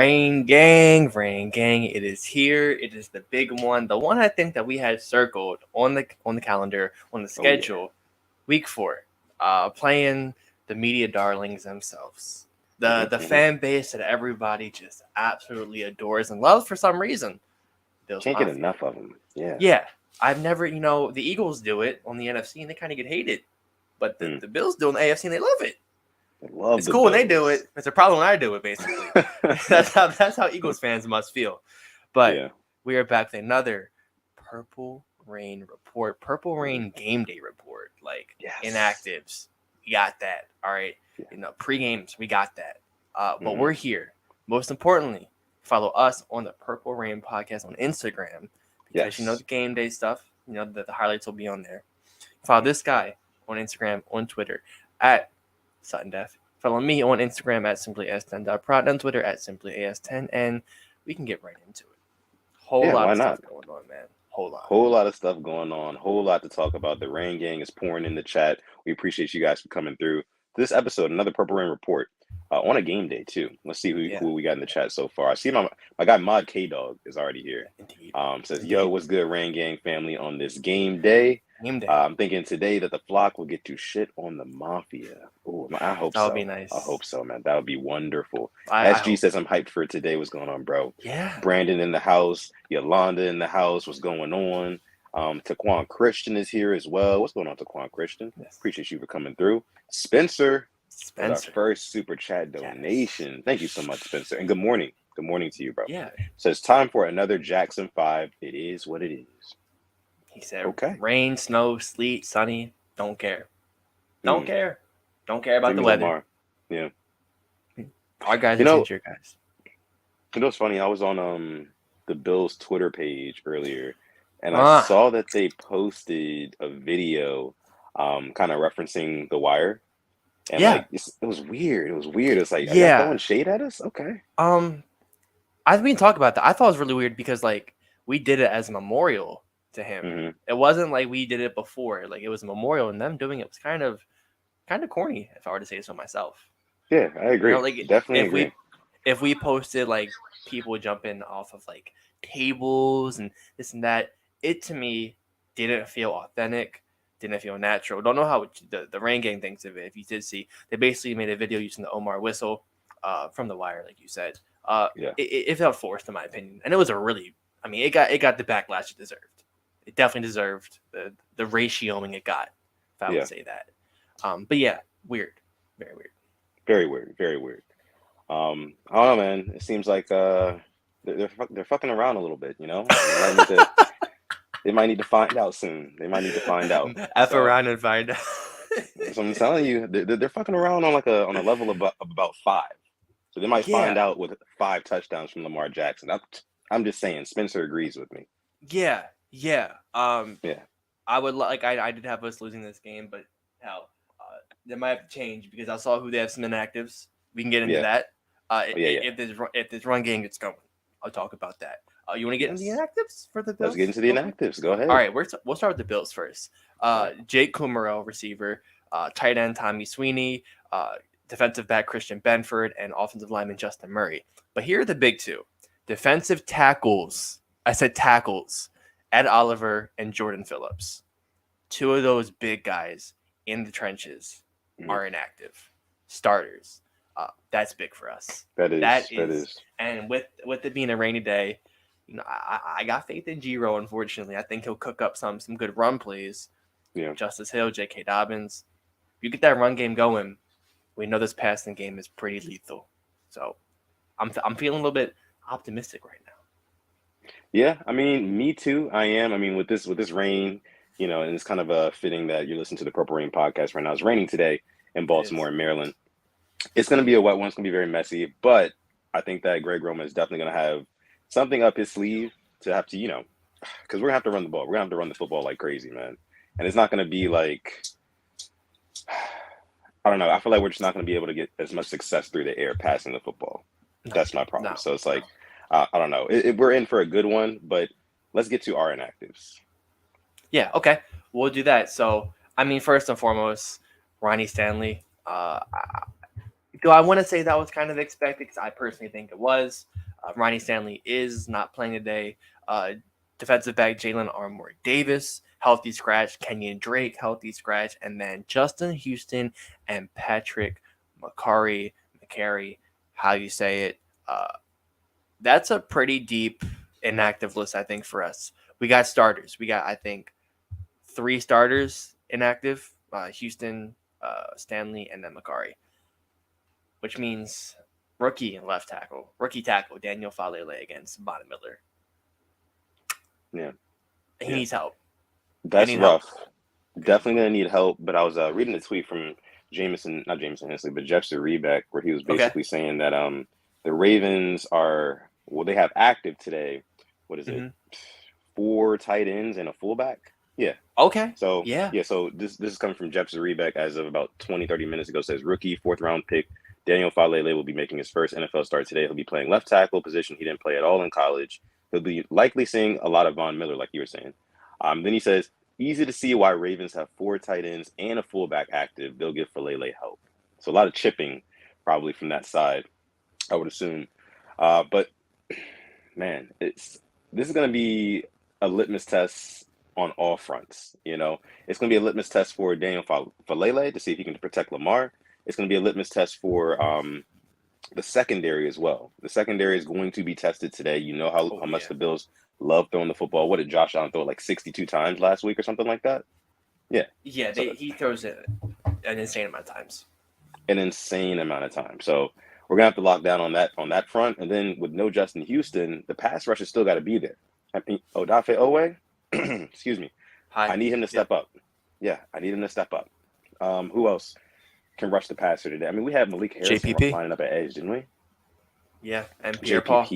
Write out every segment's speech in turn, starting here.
Rain gang, it is here. It is the big one, the one I think that we had circled on the calendar, on the schedule, week 4. Playing the media darlings themselves, the fan base that everybody just absolutely adores and loves for some reason. Bills Can't Mafia. get enough of them. Yeah. I've never, the Eagles do it on the NFC and they kind of get hated, but the Bills do it on the AFC and they love it. It's cool when they do it. It's a problem when I do it, basically. that's how Eagles fans must feel. But we are back with another Purple Rain report, Purple Rain game day report. Like Inactives, we got that. All right, pre-games, we got that. But we're here. Most importantly, follow us on the Purple Rain podcast on Instagram because the game day stuff. The highlights will be on there. Follow this guy on Instagram, on Twitter at Sutton Def. Follow me on Instagram at simplyas10.prod, on Twitter at simplyas10, and we can get right into it. Whole lot of stuff going on, man. Whole lot of stuff going on. Whole lot to talk about. The Rain Gang is pouring in the chat. We appreciate you guys for coming through. This episode, another Purple Rain report on a game day too. Let's see who we got in the chat so far. I see my guy Mod K Dog is already here. Indeed. Says, "Yo, what's good, Rain Gang family on this game day?" I'm thinking today that the flock will get to shit on the Mafia. Oh, I hope so. That would be nice. I hope so, man. That would be wonderful. SG says, I'm hyped for today. What's going on, bro? Yeah. Brandon in the house. Yolanda in the house. What's going on? Taquan Christian is here as well. What's going on, Taquan Christian? Yes. Appreciate you for coming through. Spencer. Our first super chat donation. Thank you so much, Spencer. And good morning. Good morning to you, bro. Yeah. Says, time for another Jackson 5. It is what it is. He said, rain, snow, sleet, sunny, don't care. Don't care. Don't care about the weather. Lamar. Yeah. Our guys are your guys. You know what's funny? I was on the Bills Twitter page earlier, and I saw that they posted a video kind of referencing The Wire. And it was weird. It was weird. It's like, are you throwing shade at us? Okay. I didn't talk about that. I thought it was really weird because we did it as a memorial to him. It wasn't like we did it before. Like it was a memorial, and them doing it was kind of corny, if I were to say so myself. Yeah, I agree. Definitely agree. If we posted people jumping off of tables and this and that, it to me didn't feel authentic, didn't feel natural. Don't know how the Rain Gang thinks of it. If you did see, they basically made a video using the Omar whistle from The Wire, like you said. It felt forced in my opinion, and it was it got the backlash it deserved. It definitely deserved the ratioing it got, if I would say that. But yeah, weird. Very weird. Very weird. Very weird. I don't know, man. It seems like they're fucking around a little bit, They might need to find out soon. They might need to find out. Around and find out. So I'm telling you, they're fucking around on on a level of about 5. So they might find out with 5 touchdowns from Lamar Jackson. I'm just saying, Spencer agrees with me. Yeah. I would I did have us losing this game, but hell, they might have to change because I saw who they have some inactives. We can get into that. If this run game gets going, I'll talk about that. You want to get into the inactives for the Bills? Let's get into the inactives. Go ahead. All right, we'll start with the Bills first. Jake Kumerow, receiver, tight end Tommy Sweeney, defensive back Christian Benford, and offensive lineman Justin Murray. But here are the big 2. Defensive tackles. I said tackles. Ed Oliver and Jordan Phillips. 2 of those big guys in the trenches are inactive. Starters. That's big for us. That is. And with it being a rainy day, I got faith in Giro, unfortunately. I think he'll cook up some good run plays. Yeah. Justice Hill, J.K. Dobbins. If you get that run game going, we know this passing game is pretty lethal. So I'm feeling a little bit optimistic right now. Yeah, me too. I am. With this rain, and it's kind of fitting that you're listening to the Purple Rain podcast right now. It's raining today in Baltimore and Maryland. It's going to be a wet one. It's going to be very messy, but I think that Greg Roman is definitely going to have something up his sleeve to have to, because we're going to have to run the ball. We're going to have to run the football like crazy, man. And it's not going to be I don't know. I feel like we're just not going to be able to get as much success through the air passing the football. That's my problem. So it's I don't know. We're in for a good one, but let's get to our inactives. Yeah, okay. We'll do that. So, first and foremost, Ronnie Stanley. Do I want to say that was kind of expected? Because I personally think it was. Ronnie Stanley is not playing today. Defensive back Jalen Armour Davis, healthy scratch. Kenyon Drake, healthy scratch. And then Justin Houston and Patrick McCary, how you say it. That's a pretty deep inactive list, I think, for us. We got starters. We got, I think, 3 starters inactive. Houston, Stanley, and then McCary. Which means rookie tackle, Daniel Falele against Von Miller. Yeah. He needs help. That's rough. Definitely going to need help. But I was reading a tweet from not Jameson Hensley, but Jeff Zrebeck, where he was basically saying that the Ravens they have active today. What is it? 4 tight ends and a fullback? Yeah. Okay. So, so this is coming from Jeff Zrebeck as of about 20, 30 minutes ago. Says rookie 4th round pick Daniel Falele will be making his first NFL start today. He'll be playing left tackle, position he didn't play at all in college. He'll be likely seeing a lot of Von Miller, like you were saying. Then he says, easy to see why Ravens have 4 tight ends and a fullback active. They'll give Falele help. So a lot of chipping probably from that side, I would assume. But, man, this is going to be a litmus test on all fronts. You know, it's going to be a litmus test for Daniel Falele to see if he can protect Lamar. It's going to be a litmus test for the secondary as well. The secondary is going to be tested today. You know how much the Bills love throwing the football. What did Josh Allen throw, like 62 times last week or something like that? Yeah. Yeah, he throws it an insane amount of times. So we're going to have to lock down on that front. And then with no Justin Houston, the pass rush has still got to be there. Odafe Owe, excuse me. I need him to step up. Yeah, I need him to step up. Who else can rush the passer today? I mean, we had Malik Harrison lining up at edge, didn't we? Yeah, and Pierre-Paul.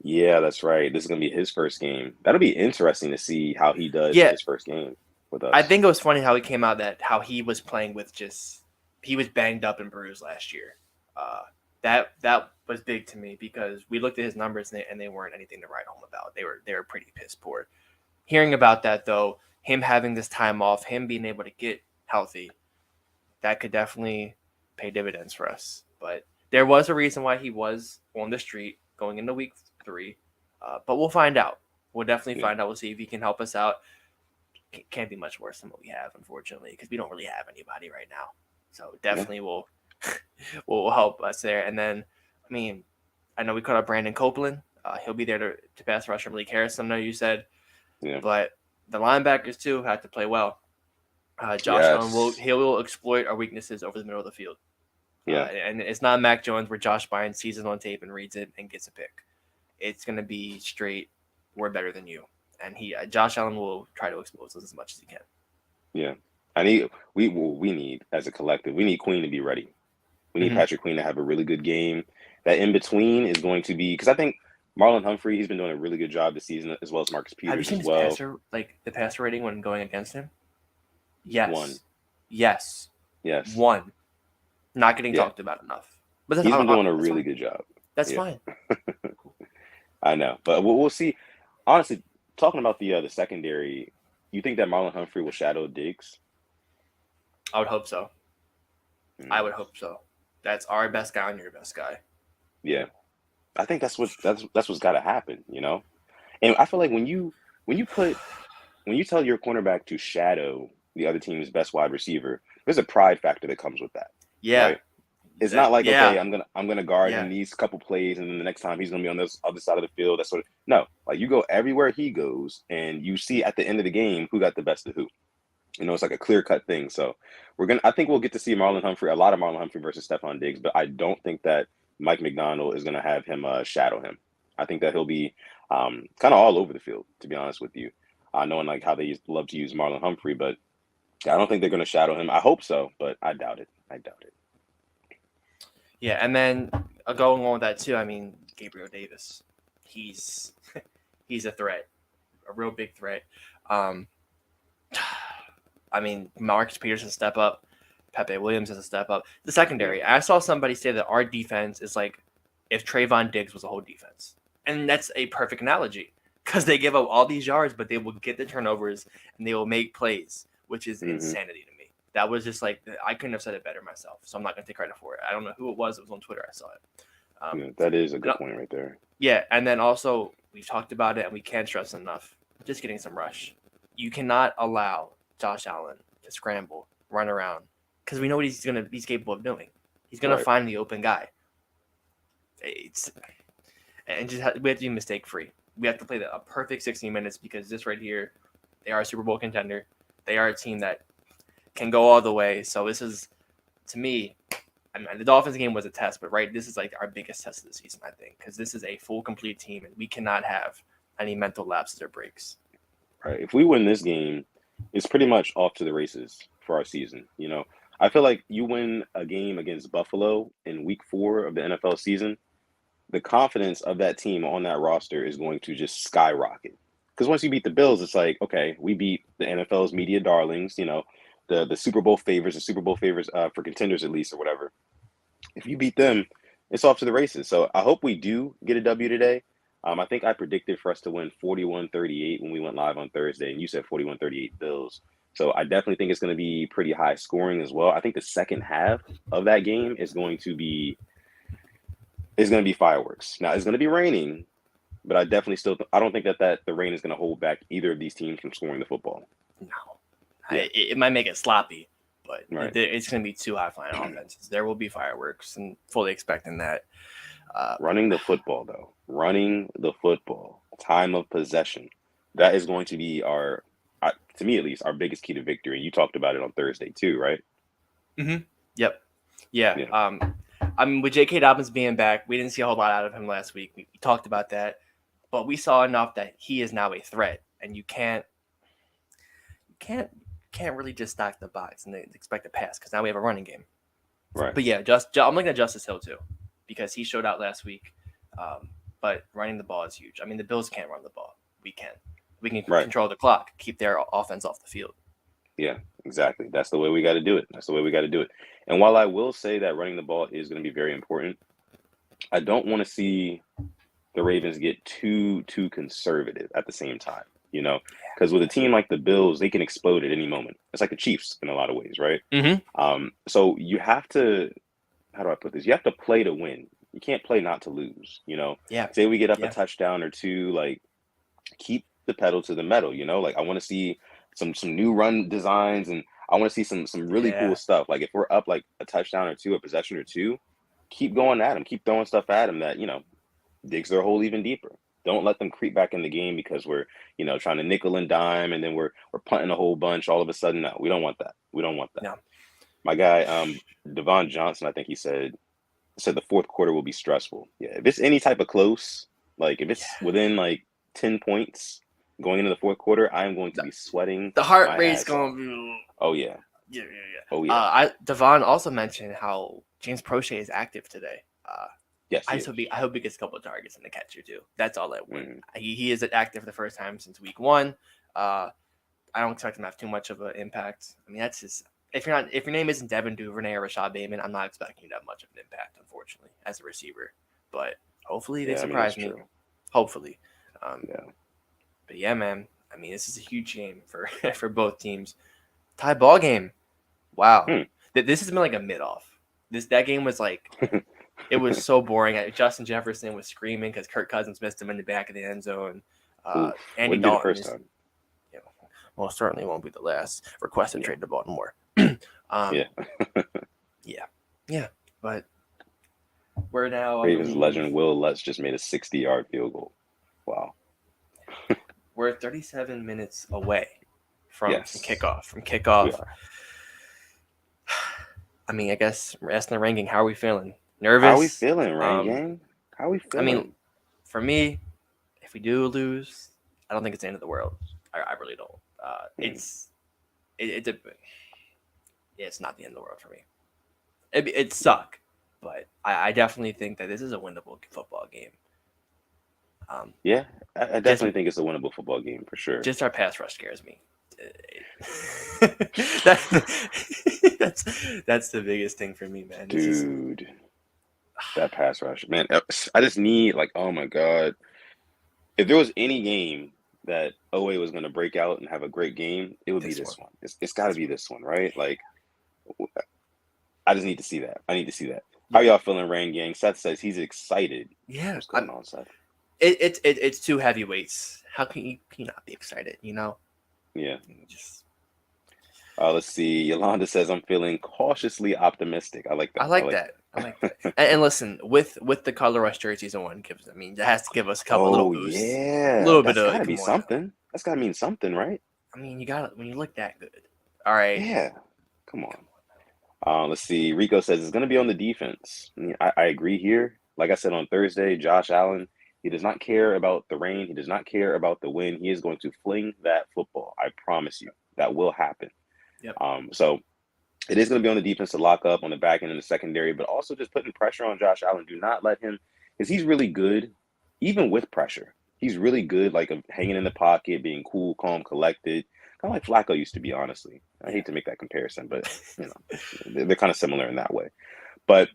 Yeah, that's right. This is going to be his first game. That'll be interesting to see how he does in his first game with us. I think it was funny how he came out how he was playing with he was banged up and bruised last year. That was big to me because we looked at his numbers and they weren't anything to write home about. They were pretty piss poor. Hearing about that though, him having this time off, him being able to get healthy, that could definitely pay dividends for us. But there was a reason why he was on the street going into week 3. But we'll find out. We'll definitely find out. We'll see if he can help us out. Can't be much worse than what we have, unfortunately, because we don't really have anybody right now. So definitely will help us there. And then, I mean, I know we caught up Brandon Copeland. He'll be there to pass rush Malik Harrison, I know you said. Yeah. But the linebackers, too, have to play well. Josh Allen will exploit our weaknesses over the middle of the field. Yeah, and it's not Mac Jones where Josh Bynes sees it on tape and reads it and gets a pick. It's going to be straight, we're better than you. And Josh Allen will try to expose us as much as he can. Yeah. We need, as a collective, we need Queen to be ready. We need Patrick Queen to have a really good game. That in-between is going to be – because I think Marlon Humphrey, he's been doing a really good job this season, as well as Marcus Peters as well. Have you seen the passer rating when going against him? Yes. 1. Yes. 1. Not getting talked about enough. But he's been doing a really good job. That's fine. I know. But we'll see. Honestly, talking about the secondary, you think that Marlon Humphrey will shadow Diggs? I would hope so. I would hope so. That's our best guy and your best guy. Yeah. I think that's what's got to happen, you know? And I feel like when you tell your cornerback to shadow the other team's best wide receiver, there's a pride factor that comes with that. Yeah. Right? It's not like, okay, I'm gonna guard him these couple plays and then the next time he's gonna be on this other side of the field. That's no. Like you go everywhere he goes and you see at the end of the game who got the best of who. You know, it's like a clear-cut thing. So I think we'll get to see a lot of Marlon Humphrey versus Stephon Diggs, but I don't think that Mike McDonald is gonna have him shadow him. I think that he'll be kind of all over the field, to be honest with you. Knowing like how they love to use Marlon Humphrey, but I don't think they're gonna shadow him. I hope so, but I doubt it. Yeah, and then going on with that too, I mean, Gabriel Davis, he's a threat, a real big threat. I mean, Marcus Peters has a step up, Pepe Williams has a step up. The secondary, I saw somebody say that our defense is like if Trayvon Diggs was a whole defense, and that's a perfect analogy because they give up all these yards, but they will get the turnovers and they will make plays, which is insanity to me. That was just like, I couldn't have said it better myself, so I'm not going to take credit for it. I don't know who it was. It was on Twitter. I saw it. That is a good point right there. Yeah, and then also we've talked about it, and we can't stress enough. Just getting some rush. You cannot allow Josh Allen to scramble, run around, because we know what he's capable of doing. He's gonna find the open guy. We have to be mistake free. We have to play a perfect 60 minutes because this right here, they are a Super Bowl contender. They are a team that can go all the way. So this is, to me, I mean, the Dolphins game was a test, but this is like our biggest test of the season, I think, because this is a full, complete team, and we cannot have any mental lapses or breaks. Right. If we win this game, it's pretty much off to the races for our season. I feel like you win a game against Buffalo in week 4 of the NFL season, the confidence of that team on that roster is going to just skyrocket. Because once you beat the Bills, it's like, okay, we beat the NFL's media darlings, the Super Bowl favors, for contenders at least or whatever. If you beat them, it's off to the races. So I hope we do get a W today. I think I predicted for us to win 41-38 when we went live on Thursday, and you said 41-38 Bills. So I definitely think it's going to be pretty high scoring as well. I think the second half of that game is going to be fireworks. Now, it's going to be raining, but I definitely I don't think that the rain is going to hold back either of these teams from scoring the football. No. Yeah. It might make it sloppy, but it's going to be two high-flying offenses. There will be fireworks, and fully expecting that. Running the football, though. Time of possession. That is going to be to me at least, our biggest key to victory. You talked about it on Thursday too, right? Mm-hmm. Yep. Yeah. I mean, with J.K. Dobbins being back, we didn't see a whole lot out of him last week. We talked about that, but we saw enough that he is now a threat, and you can't really just stack the box and expect a pass because now we have a running game. Right. But yeah, I'm looking at Justice Hill too because he showed out last week. But running the ball is huge. I mean, the Bills can't run the ball. We can. We can control the clock, keep their offense off the field. Yeah, exactly. That's the way we got to do it. And while I will say that running the ball is going to be very important, I don't want to see the Ravens get too conservative at the same time, because with a team like the Bills, they can explode at any moment. It's like the Chiefs in a lot of ways, right? Mm-hmm. So you have to, how do I put this? You have to play to win. You can't play not to lose, Yeah. Say we get up a touchdown or two, like keep the pedal to the metal, Like I want to see some new run designs, and I want to see some really cool stuff. Like if we're up like a touchdown or two, a possession or two, keep going at them, keep throwing stuff at them that digs their hole even deeper. Don't let them creep back in the game because we're trying to nickel and dime, and then we're punting a whole bunch all of a sudden. No, we don't want that. No. My guy, Devon Johnson, I think he said the fourth quarter will be stressful. Yeah, if it's any type of close, like if it's within like 10 points going into the fourth quarter, I am going to be sweating. The heart rate's going to be. Oh, yeah. Yeah. Oh, yeah. Devon also mentioned how James Prochet is active today. Yes. I hope he gets a couple of targets in the catcher, too. That's all I want. He is active for the first time since week 1. I don't expect him to have too much of an impact. I mean, that's just. If your name isn't Devin Duvernay or Rashad Bateman, I'm not expecting you to have much of an impact, unfortunately, as a receiver. But hopefully they surprise me. Hopefully. But yeah, man. I mean, this is a huge game for both teams. Tie ball game. Wow. This has been like a mid-off. That game was like, it was so boring. Justin Jefferson was screaming because Kirk Cousins missed him in the back of the end zone. Andy Dalton. The first time. Well, certainly won't be the last. Requested trade to Baltimore. Yeah. But we're now. Ravens legend Will Lutz just made a 60-yard field goal. Wow. We're 37 minutes away from kickoff. I mean, I guess we're asking the ranking. How are we feeling? Nervous? How are we feeling, ranking? How are we feeling? I mean, for me, if we do lose, I don't think it's the end of the world. I really don't. It's not the end of the world for me. It suck, but I definitely think that this is a winnable football game. I definitely think it's a winnable football game for sure. Just our pass rush scares me. That's the biggest thing for me, man. Dude, that pass rush, man. I just need oh my god. If there was any game that OA was going to break out and have a great game, it would be this one. It's got to be this one, right? Like, I just need to see that. I need to see that. How y'all feeling, Rain Gang? Seth says he's excited. Yeah. What's going on, Seth? It's two heavyweights. How can you not be excited? Yeah. Just. Let's see. Yolanda says I'm feeling cautiously optimistic. I like that. I like that. And listen, with the color rush jerseys on gives. That has to give us a couple little boosts. Yeah, little that's bit of. Gotta be something. That's gotta mean something, right? You got it when you look that good. All right. Yeah. Come on. Let's see. Rico says it's gonna be on the defense. I agree here. Like I said on Thursday, Josh Allen. He does not care about the rain. He does not care about the wind. He is going to fling that football. I promise you, that will happen. Yep. So it is going to be on the defense to lock up on the back end and the secondary, but also just putting pressure on Josh Allen. Do not let him, because he's really good, even with pressure. He's really good, like hanging in the pocket, being cool, calm, collected, kind of like Flacco used to be. Honestly, I hate to make that comparison, but they're kind of similar in that way. But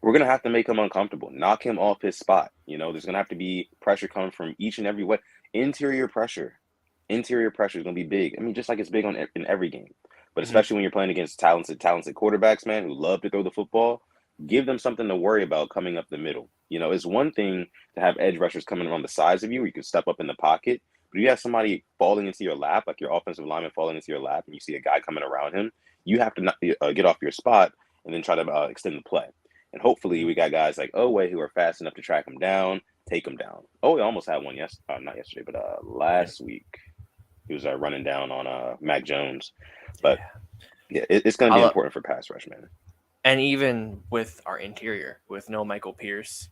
we're going to have to make him uncomfortable, knock him off his spot. There's going to have to be pressure coming from each and every way. Interior pressure is going to be big. Just like it's big in every game. But especially when you're playing against talented quarterbacks, man, who love to throw the football, give them something to worry about coming up the middle. It's one thing to have edge rushers coming around the sides of you where you can step up in the pocket. But you have somebody falling into your lap, like your offensive lineman falling into your lap, and you see a guy coming around him, you have to not, get off your spot and then try to extend the play. And hopefully we got guys like Oweh who are fast enough to track him down, take him down. Oweh almost had one not yesterday, but last week. He was running down on Mac Jones. But it's going to be important for pass rush, man. And even with our interior, with no Michael Pierce,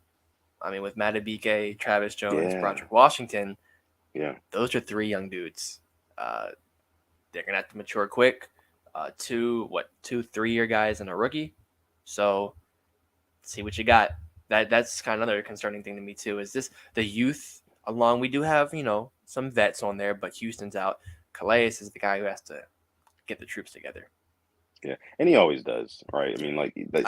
with Matabike, Travis Jones, Broderick Washington, those are three young dudes. They're going to have to mature quick. 2-3 year guys and a rookie. So see what you got. That's kind of another concerning thing to me too. Is this the youth? Along, we do have some vets on there, but Houston's out. Calais is the guy who has to get the troops together. Yeah, and he always does, right?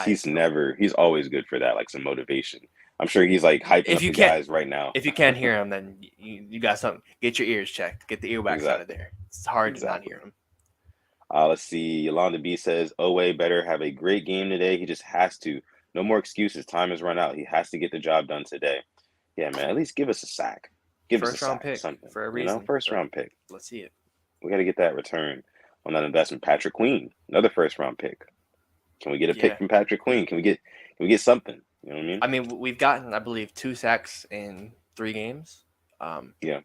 He's always good for that, like some motivation. I'm sure he's like hyping up the guys right now. If you can't hear him, then you got something. Get your ears checked. Get the earwax out of there. It's hard to not hear him. Let's see. Yolanda B says, Oweh better have a great game today. He just has to. No more excuses. Time has run out. He has to get the job done today. Yeah, man, at least give us a sack. Give us a round sack, pick something. For a reason. First round pick. Let's see it. We got to get that return on that investment. Patrick Queen, another first round pick. Can we get a pick from Patrick Queen? Can we get something? You know what I mean? We've gotten, I believe, 2 sacks in 3 games. Yeah.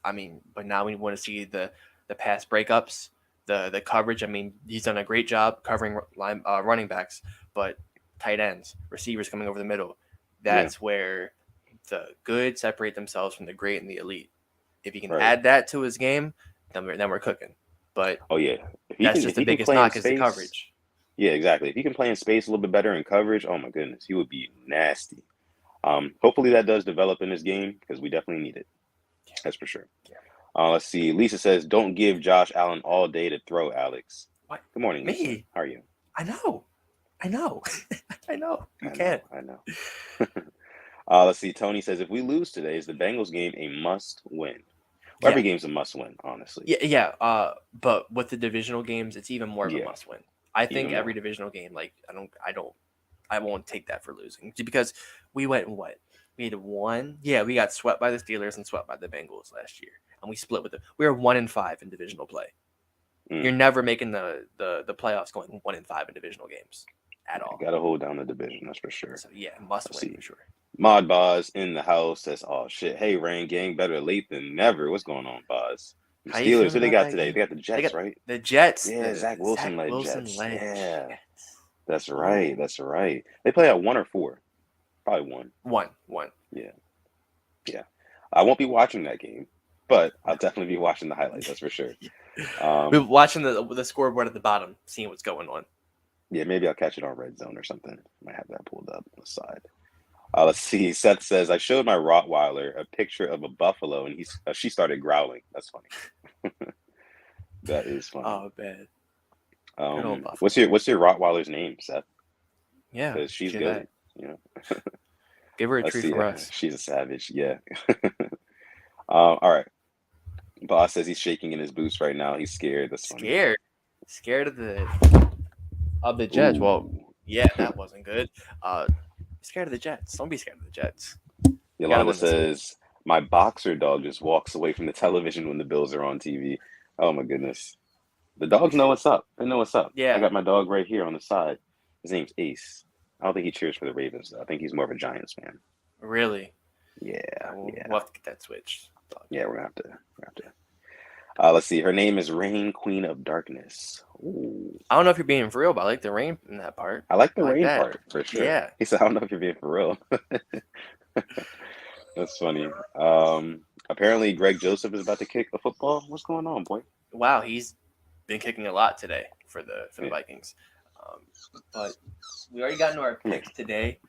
But now we want to see the pass breakups, the coverage. He's done a great job covering running backs, but tight ends, receivers coming over the middle. That's where the good separate themselves from the great and the elite. If you can add that to his game, then we're cooking. But that's just the biggest knock is the coverage. Yeah, exactly. If he can play in space a little bit better in coverage, oh my goodness, he would be nasty. Hopefully that does develop in this game because we definitely need it. That's for sure. Let's see. Lisa says, "Don't give Josh Allen all day to throw, Alex." What? Good morning, Me? Lisa. How are you? I know. I know. You can't. I know. Let's see. Tony says, "If we lose today, is the Bengals game a must-win?" Well, every game's a must-win, honestly. Yeah. But with the divisional games, it's even more of a must-win. I think every divisional game, like I won't take that for losing because we went what? We had 1. Yeah, we got swept by the Steelers and swept by the Bengals last year, and we split with them. We were 1-5 in divisional play. You're never making the playoffs going 1-5 in divisional games at all. You got to hold down the division, that's for sure. So must win for sure. Mod Boz in the house says, "Oh shit, hey Rain Gang, better late than never." What's going on, Boz? The Steelers, who they got today? They got the Jets, right? The Jets. Yeah, Zach Wilson led Jets. Yeah, that's right. That's right. They play at 1 or 4. Probably 1. 1. Yeah. I won't be watching that game, but I'll definitely be watching the highlights. That's for sure. We're watching the scoreboard at the bottom, seeing what's going on. Yeah, maybe I'll catch it on Red Zone or something. Might have that pulled up on the side. Let's see. Seth says, "I showed my Rottweiler a picture of a buffalo, and she started growling." That's funny. That is funny. Oh, bad. What's your Rottweiler's name, Seth? Yeah, because she's good. Give her a treat for us. She's a savage. Yeah. All right. Boss says he's shaking in his boots right now. He's scared. That's funny. Scared of the Jets. Ooh. Well, Yeah, that wasn't good. Scared of the Jets. Don't be scared of the Jets. Yolanda says, my boxer dog just walks away from the television when the Bills are on TV. Oh my goodness. The dogs know what's up. They know what's up. Yeah. I got my dog right here on the side. His name's Ace. I don't think he cheers for the Ravens, though. I think he's more of a Giants fan. Really? Yeah. We'll have to get that switched. Yeah, we're gonna have to. Let's see. Her name is Rain, Queen of Darkness. Ooh. I don't know if you're being for real, but I like the rain in that part. I like the rain part for sure. Yeah. He said, I don't know if you're being for real. That's funny. Apparently, Greg Joseph is about to kick a football. What's going on, boy? Wow, he's been kicking a lot today for the Vikings. But we already got into our picks today.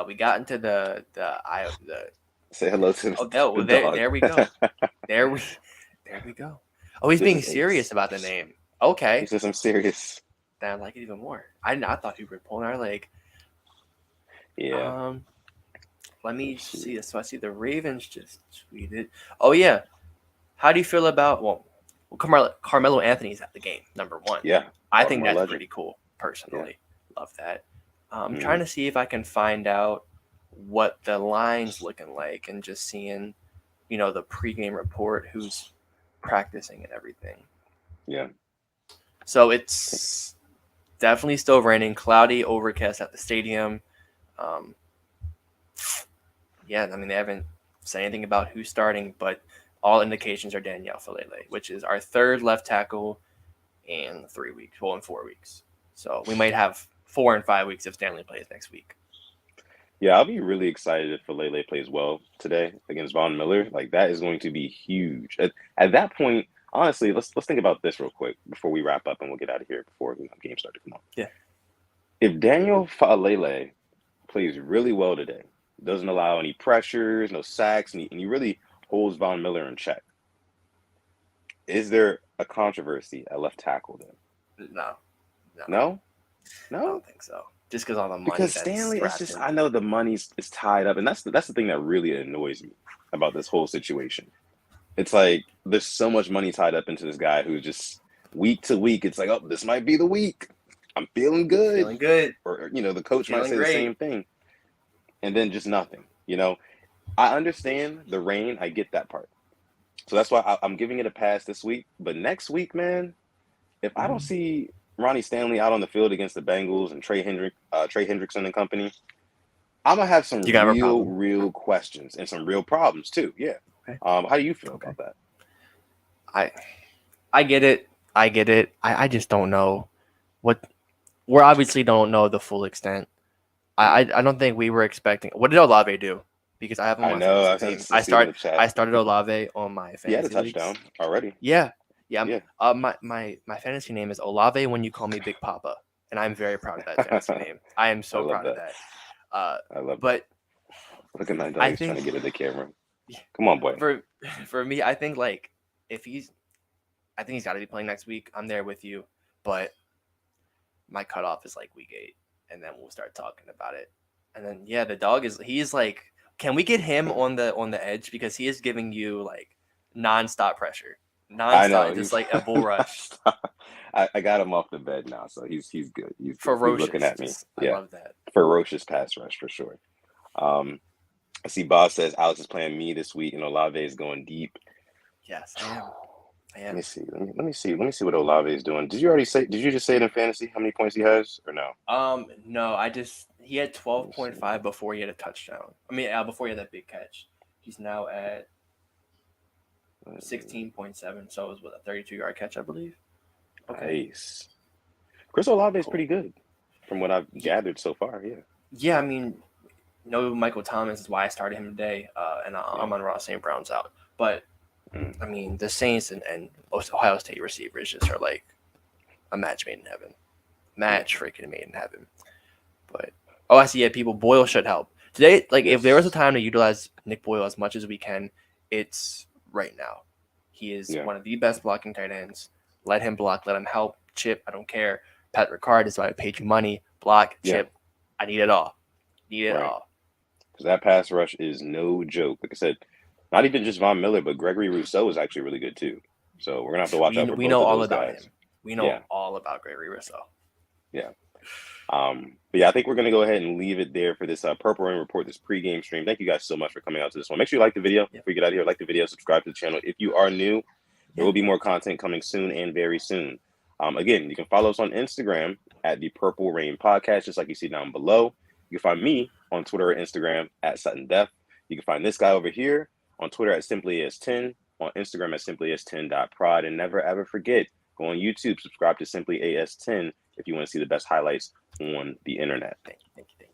We got into the say hello to the dog. There we go. There we go. Oh, he's being serious about the name. Okay. He says I'm serious. Then I like it even more. I thought you were pulling our leg. Yeah. Let me see. So I see the Ravens just tweeted. Oh yeah. How do you feel about Carmelo Anthony's at the game, number 1. Yeah. I think that's pretty cool, personally. Yeah. Love that. I'm trying to see if I can find out what the line's looking like and just seeing, the pregame report, who's practicing and everything. Yeah. So it's definitely still raining, cloudy, overcast at the stadium. Yeah, I mean, they haven't said anything about who's starting, but all indications are Danielle Falele, which is our 3rd left tackle in 3 weeks, in 4 weeks. So we might have 4 and 5 weeks if Stanley plays next week. Yeah, I'll be really excited if Falele plays well today against Von Miller. Like, that is going to be huge. At that point, honestly, let's think about this real quick before we wrap up and we'll get out of here before games start to come on. Yeah. If Daniel Falele plays really well today, doesn't allow any pressures, no sacks, and he really holds Von Miller in check, is there a controversy at left tackle then? No? I don't think so. Just because all the money. Because Stanley, it's just, I know the money is tied up, and that's the thing that really annoys me about this whole situation. It's like there's so much money tied up into this guy who's just week to week. It's like, oh, this might be the week. I'm feeling good. Or the coach might say the same thing, and then just nothing. I understand the rain. I get that part. So that's why I'm giving it a pass this week. But next week, man, if I don't see Ronnie Stanley out on the field against the Bengals and Trey Hendrickson and company, I'm gonna have some real questions and some real problems too. Yeah. Okay. How do you feel about that? I get it. I just don't know we obviously don't know the full extent. I don't think we were expecting. What did Olave do? Because I have him on my fantasy team. I started Olave on my fantasy. He had a touchdown already. Yeah. My fantasy name is Olave when you call me Big Papa, and I'm very proud of that fantasy name. I am so proud of that. I love that. Look at my dog. He's trying to get at the camera. Come on, boy. For me, I think I think he's got to be playing next week. I'm there with you, but my cutoff is week 8, and then we'll start talking about it. And then the dog he's like, can we get him on the edge, because he is giving you nonstop pressure. I know, just like a bull rush. I got him off the bed now, so he's good. He's ferocious. He's looking at me. I love that. Ferocious pass rush for sure. I see Bob says Alex is playing me this week and Olave is going deep. Yes, I am. Let me see. Let me see what Olave is doing. Did you just say it in fantasy how many points he has, or no? No, he had 12.5 before he had a touchdown. Before he had that big catch. He's now at 16.7, so it was a 32-yard catch, I believe. Okay. Nice. Chris Olave is pretty good from what I've gathered so far, yeah. Yeah, Michael Thomas is why I started him today, and I'm on Ross St. Brown's out. But, the Saints and Ohio State receivers just are like a match made in heaven. Freaking made in heaven. But, I see, people, Boyle should help. Today, if there was a time to utilize Nick Boyle as much as we can, it's right now. He is one of the best blocking tight ends. Let him block. Let him help. Chip. I don't care. Pat Ricard is why I paid you money. Block. Chip. I need it all. All. Because that pass rush is no joke. Like I said, not even just Von Miller, but Gregory Rousseau is actually really good too. So we're gonna have to watch out for both of those guys. We know all about Gregory Rousseau. Yeah. But yeah, I think we're gonna go ahead and leave it there for this Purple Rain Report, this pregame stream. Thank you guys so much for coming out to this one. Make sure you like the video. Yep. Before you get out of here, like the video, subscribe to the channel. If you are new, there will be more content coming soon and very soon. Again, you can follow us on Instagram at the Purple Rain Podcast, just like you see down below. You can find me on Twitter or Instagram at Sutton Def. You can find this guy over here on Twitter at SimplyAS10, on Instagram at SimplyAS10.prod. And never ever forget, go on YouTube, subscribe to Simply AS10 if you want to see the best highlights on the internet. Thank you.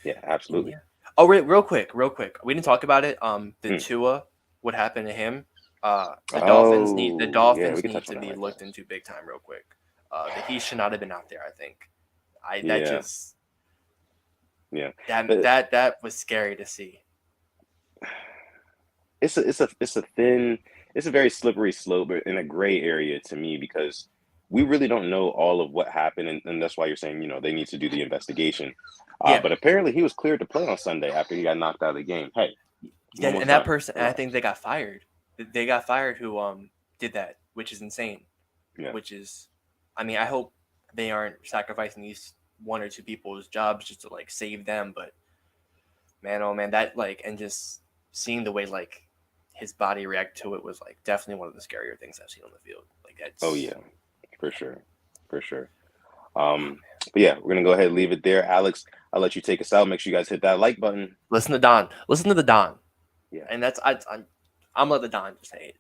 Yeah, absolutely. Yeah. Oh, real quick. We didn't talk about it. The Tua, what happened to him? The Dolphins need to be looked into big time real quick. He should not have been out there, I think. That was scary to see. It's a very slippery slope in a gray area to me, because we really don't know all of what happened, and that's why you're saying, they need to do the investigation. But apparently he was cleared to play on Sunday after he got knocked out of the game. Hey, and that person, I think they got fired. They got fired who did that, which is insane. Yeah. Which is, I hope they aren't sacrificing these one or two people's jobs just to save them. But man, oh man, that and just seeing the way his body react to it was definitely one of the scarier things I've seen on the field. Oh yeah, for sure. But yeah, we're gonna go ahead and leave it there. Alex, I'll let you take us out. Make sure you guys hit that like button. Listen to the Don. Yeah, and that's I'm let the Don just say it.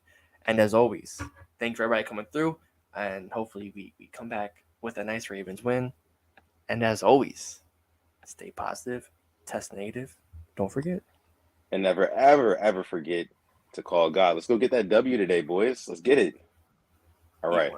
And as always, thank you for everybody coming through, and hopefully we come back with a nice Ravens win. And as always, stay positive, test negative, don't forget, and never ever forget to call God. Let's go get that W today, boys. Let's get it. All right.